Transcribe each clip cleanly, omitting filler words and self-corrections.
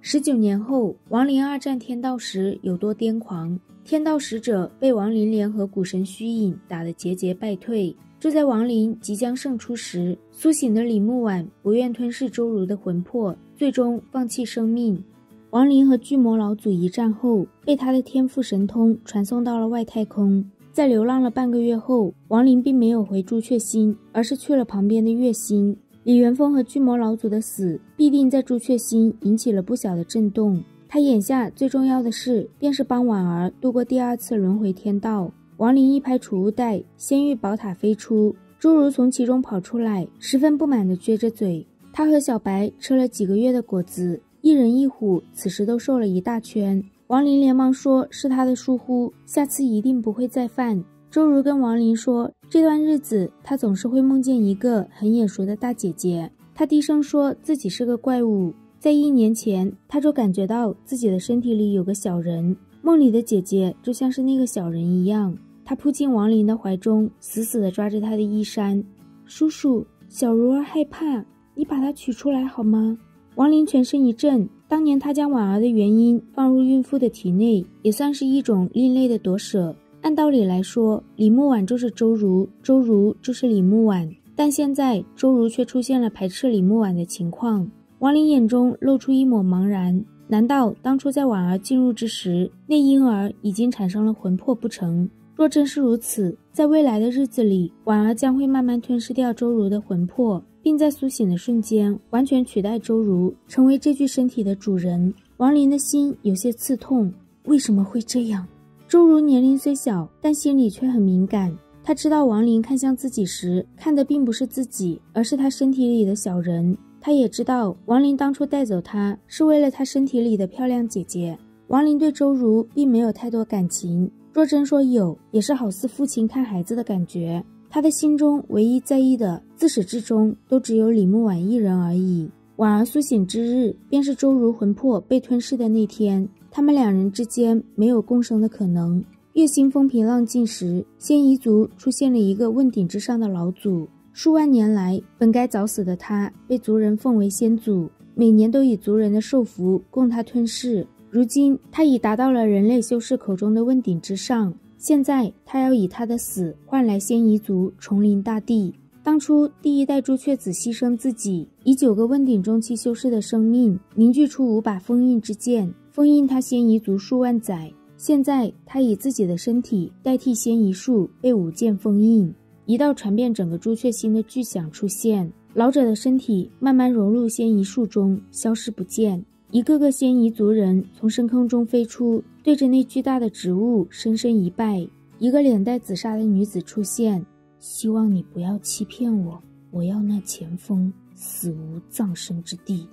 19年后，王林二战天道时有多癫狂，天道使者被王林联合古神虚影打得节节败退。就在王林即将胜出时，苏醒的李木婉不愿吞噬周如的魂魄，最终放弃生命。王林和巨魔老祖一战后，被他的天赋神通传送到了外太空。在流浪了半个月后，王林并没有回朱雀星，而是去了旁边的月星。李元丰和巨魔老祖的死必定在朱雀星引起了不小的震动。他眼下最重要的事便是帮婉儿度过第2次轮回天道。王林一拍储物袋，仙玉宝塔飞出，诸如从其中跑出来，十分不满地撅着嘴。他和小白吃了几个月的果子，一人一虎此时都瘦了一大圈。王林连忙说是他的疏忽，下次一定不会再犯。周如跟王林说，这段日子他总是会梦见一个很眼熟的大姐姐。他低声说自己是个怪物，在1年前他就感觉到自己的身体里有个小人，梦里的姐姐就像是那个小人一样。他扑进王林的怀中，死死地抓着他的衣衫。叔叔，小如儿害怕，你把她取出来好吗？王林全身一震，当年他将婉儿的原因放入孕妇的体内，也算是一种另类的夺舍。按道理来说，李木婉就是周如，周如就是李木婉，但现在周如却出现了排斥李木婉的情况。王林眼中露出一抹茫然，难道当初在婉儿进入之时，那婴儿已经产生了魂魄不成？若真是如此，在未来的日子里，婉儿将会慢慢吞噬掉周如的魂魄，并在苏醒的瞬间完全取代周如，成为这具身体的主人。王林的心有些刺痛，为什么会这样？周如年龄虽小，但心里却很敏感。他知道王林看向自己时，看的并不是自己，而是他身体里的小人。他也知道王林当初带走他是为了他身体里的漂亮姐姐。王林对周如并没有太多感情，若真说有，也是好似父亲看孩子的感觉。他的心中唯一在意的，自始至终都只有李木婉一人而已。婉儿苏醒之日，便是周如魂魄被吞噬的那天。他们2人之间没有共生的可能。月星风平浪静时，仙夷族出现了一个问鼎之上的老祖。数万年来，本该早死的他，被族人奉为先祖，每年都以族人的寿符供他吞噬。如今，他已达到了人类修士口中的问鼎之上。现在，他要以他的死换来仙夷族重临大地。当初第1代朱雀子牺牲自己，以9个问鼎中期修士的生命凝聚出5把封印之剑，封印他仙夷族数万载。现在他以自己的身体代替仙夷术，被5剑封印。一道传遍整个朱雀星的巨响出现，老者的身体慢慢融入仙夷术中，消失不见。一个个仙夷族人从深坑中飞出，对着那巨大的植物深深一拜。一个脸带紫纱的女子出现，希望你不要欺骗我，我要那前锋死无葬身之地。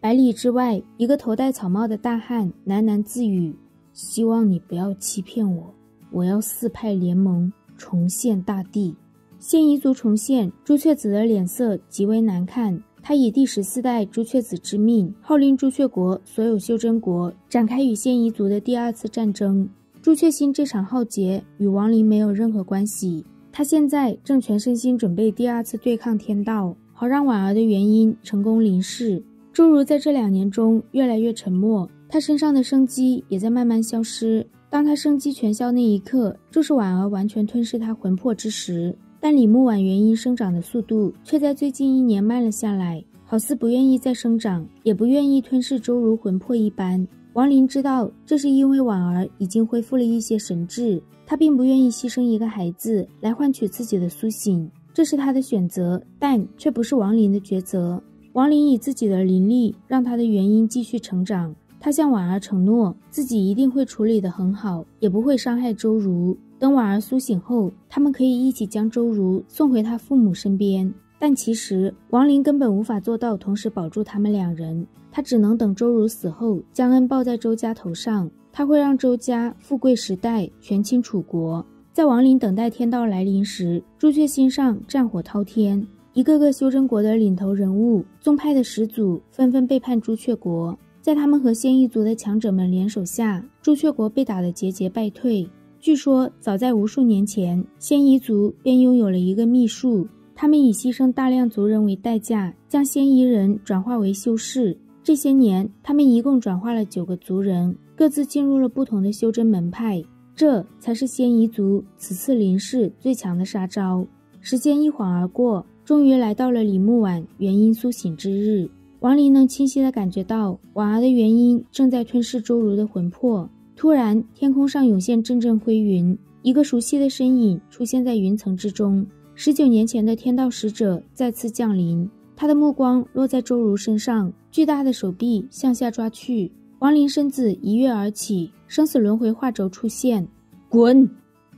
100里之外，一个头戴草帽的大汉喃喃自语，希望你不要欺骗我，我要4派联盟重现大地。仙夷族重现，朱雀子的脸色极为难看。他以第14代朱雀子之命，号令朱雀国所有修真国展开与仙夷族的第2次战争。朱雀星这场浩劫与王林没有任何关系，他现在正全身心准备第2次对抗天道，好让婉儿的原因成功临世。周如在这2年中越来越沉默，他身上的生机也在慢慢消失。当他生机全消那一刻，就是婉儿完全吞噬他魂魄之时。但李木婉原因生长的速度却在最近1年慢了下来，好似不愿意再生长，也不愿意吞噬周如魂魄一般。王林知道这是因为婉儿已经恢复了一些神智，他并不愿意牺牲一个孩子来换取自己的苏醒，这是他的选择，但却不是王林的抉择。王林以自己的灵力让他的元婴继续成长，他向婉儿承诺自己一定会处理得很好，也不会伤害周如。等婉儿苏醒后，他们可以一起将周如送回他父母身边。但其实王林根本无法做到同时保住他们2人，他只能等周如死后将恩报在周家头上。他会让周家富贵10代，权倾楚国。在王林等待天道来临时，朱雀星上战火滔天，一个个修真国的领头人物、宗派的始祖纷纷背叛朱雀国。在他们和仙夷族的强者们联手下，朱雀国被打得节节败退。据说早在无数年前，仙夷族便拥有了一个秘术，他们以牺牲大量族人为代价，将仙夷人转化为修士。这些年，他们一共转化了9个族人，各自进入了不同的修真门派，这才是仙夷族此次临世最强的杀招。时间一晃而过，终于来到了李木婉元婴苏醒之日。王林能清晰地感觉到婉儿的元婴正在吞噬周如的魂魄。突然，天空上涌现阵阵灰云，一个熟悉的身影出现在云层之中。19年前的天道使者再次降临，他的目光落在周如身上，巨大的手臂向下抓去。王林身子一跃而起，生死轮回画轴出现。滚！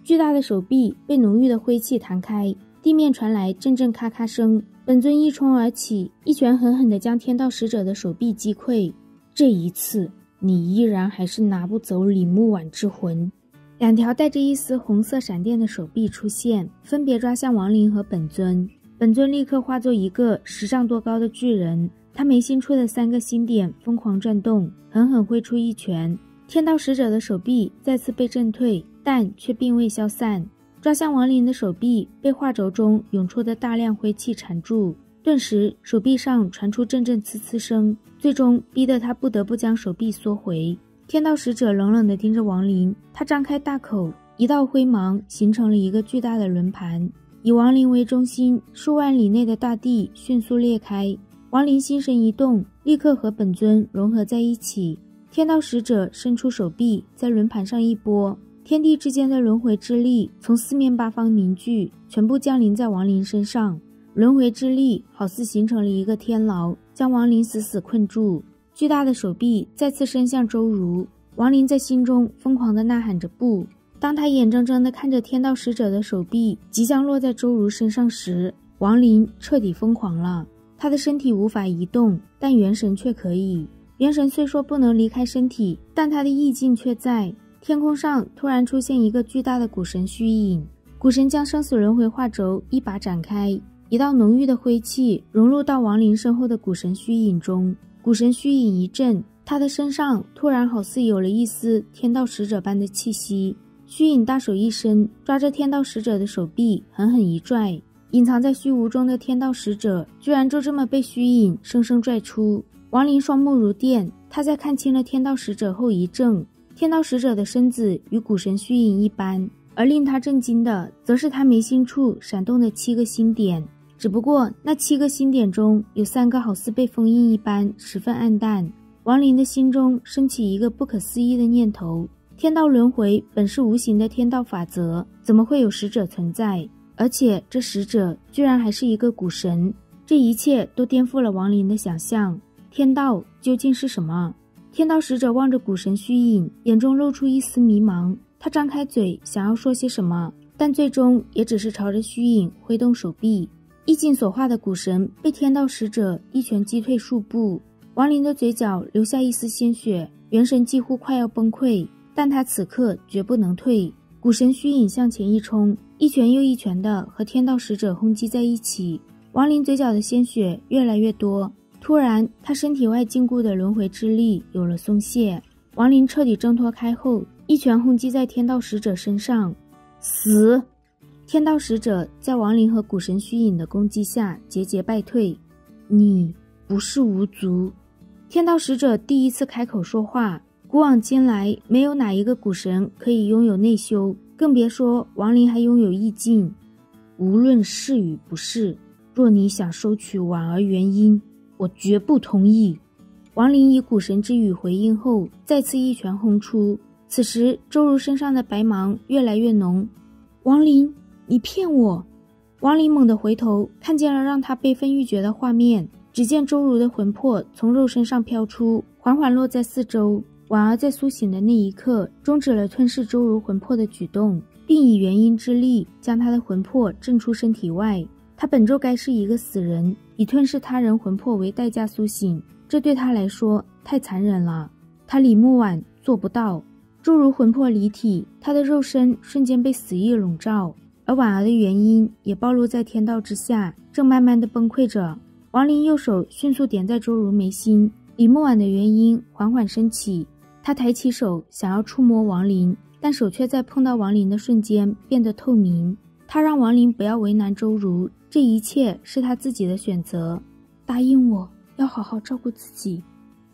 巨大的手臂被浓郁的灰气弹开，地面传来阵阵咔咔声。本尊一冲而起，一拳狠狠地将天道使者的手臂击溃。这一次，你依然还是拿不走李木婉之魂。2条带着一丝红色闪电的手臂出现，分别抓向王林和本尊。本尊立刻化作一个10丈多高的巨人，他眉心处的3个星点疯狂转动，狠狠挥出一拳。天道使者的手臂再次被震退，但却并未消散。抓向王林的手臂被画轴中涌出的大量灰气缠住，顿时手臂上传出阵阵呲呲声，最终逼得他不得不将手臂缩回。天道使者冷冷地盯着王林，他张开大口，一道灰芒形成了一个巨大的轮盘，以王林为中心，数万里内的大地迅速裂开。王林心神一动，立刻和本尊融合在一起。天道使者伸出手臂，在轮盘上一拨，天地之间的轮回之力从4面8方凝聚，全部降临在王林身上。轮回之力好似形成了一个天牢，将王林死死困住。巨大的手臂再次伸向周如，王林在心中疯狂地呐喊着不。当他眼睁睁地看着天道使者的手臂即将落在周如身上时，王林彻底疯狂了。他的身体无法移动，但元神却可以。元神虽说不能离开身体，但他的意境却在。天空上突然出现一个巨大的古神虚影，古神将生死轮回画轴一把展开，一道浓郁的灰气融入到王林身后的古神虚影中。古神虚影一震，他的身上突然好似有了一丝天道使者般的气息。虚影大手一伸，抓着天道使者的手臂狠狠一拽，隐藏在虚无中的天道使者居然就这么被虚影生生拽出。王林双目如电，他在看清了天道使者后一怔，天道使者的身子与古神虚影一般，而令他震惊的则是他眉心处闪动的7个星点。只不过那7个星点中有3个好似被封印一般十分暗淡。王林的心中升起一个不可思议的念头，天道轮回本是无形的天道法则，怎么会有使者存在？而且这使者居然还是一个古神。这一切都颠覆了王林的想象。天道究竟是什么？天道使者望着古神虚影，眼中露出一丝迷茫。他张开嘴想要说些什么，但最终也只是朝着虚影挥动手臂。意境所化的古神被天道使者一拳击退数步。王林的嘴角流下一丝鲜血，元神几乎快要崩溃，但他此刻绝不能退。古神虚影向前一冲，一拳又一拳的和天道使者轰击在一起。王林嘴角的鲜血越来越多，突然他身体外禁锢的轮回之力有了松懈。王林彻底挣脱开后，一拳轰击在天道使者身上。死！天道使者在王林和古神虚影的攻击下节节败退。你不是无足。天道使者第一次开口说话。古往今来，没有哪一个古神可以拥有内修，更别说王林还拥有意境。无论是与不是，若你想收取婉儿元婴，我绝不同意。王林以古神之语回应后，再次一拳轰出。此时周如身上的白芒越来越浓。王林，你骗我！王林猛地回头，看见了让他悲愤欲绝的画面。只见周如的魂魄从肉身上飘出，缓缓落在四周。婉儿在苏醒的那一刻，终止了吞噬周如魂魄的举动，并以元婴之力将他的魂魄震出身体外。他本就该是一个死人，以吞噬他人魂魄为代价苏醒，这对他来说太残忍了。他李木婉做不到。周如魂魄离体，他的肉身瞬间被死意笼罩，而婉儿的元婴也暴露在天道之下，正慢慢的崩溃着。王林右手迅速点在周如眉心，李木婉的元婴缓缓升起。他抬起手想要触摸王林，但手却在碰到王林的瞬间变得透明。他让王林不要为难周如，这一切是他自己的选择。答应我要好好照顾自己。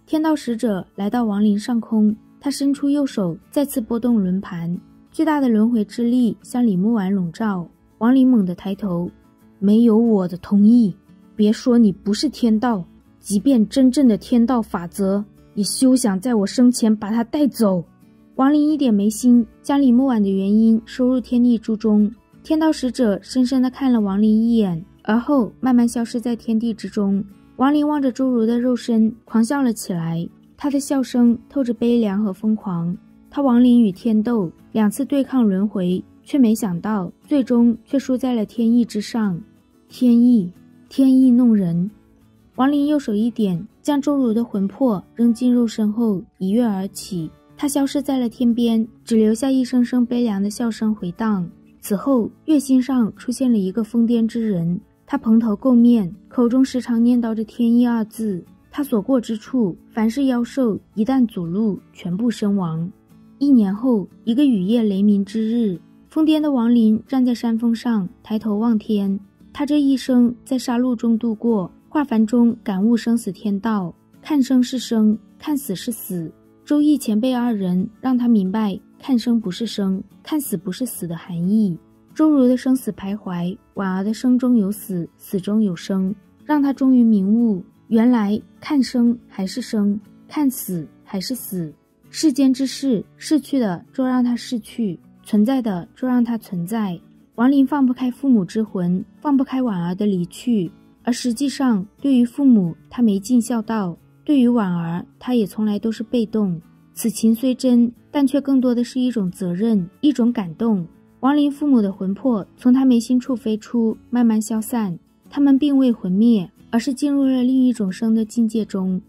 天道使者来到王林上空，他伸出右手，再次拨动轮盘，巨大的轮回之力向李木婉笼罩。王林猛地抬头，没有我的同意，别说你不是天道，即便真正的天道法则，也休想在我生前把他带走。王林一点没心，将李木婉的原因收入天地之中。天道使者深深地看了王林一眼，而后慢慢消失在天地之中。王林望着周如的肉身狂笑了起来，他的笑声透着悲凉和疯狂。他王林与天斗2次对抗轮回，却没想到最终却输在了天意之上。天意弄人。王林右手一点，将周如的魂魄扔进肉身后一跃而起，他消失在了天边，只留下一声声悲凉的笑声回荡。此后月心上出现了一个疯癫之人，他蓬头垢面，口中时常念叨着天意2字。他所过之处，凡是妖兽一旦阻路，全部身亡。1年后，一个雨夜雷鸣之日，疯癫的王林站在山峰上，抬头望天。他这一生在杀戮中度过，化凡中感悟生死天道，看生是生，看死是死。周易前辈2人让他明白看生不是生，看死不是死的含义。周如的生死徘徊，婉儿的生中有死，死中有生，让他终于明悟，原来看生还是生，看死还是死。世间之事，逝去的就让它逝去，存在的就让它存在。王林放不开父母之魂，放不开婉儿的离去，而实际上对于父母他没尽孝道，对于婉儿他也从来都是被动。此情虽真，但却更多的是一种责任，一种感动。王林父母的魂魄从他眉心处飞出，慢慢消散，他们并未魂灭，而是进入了另一种生的境界中。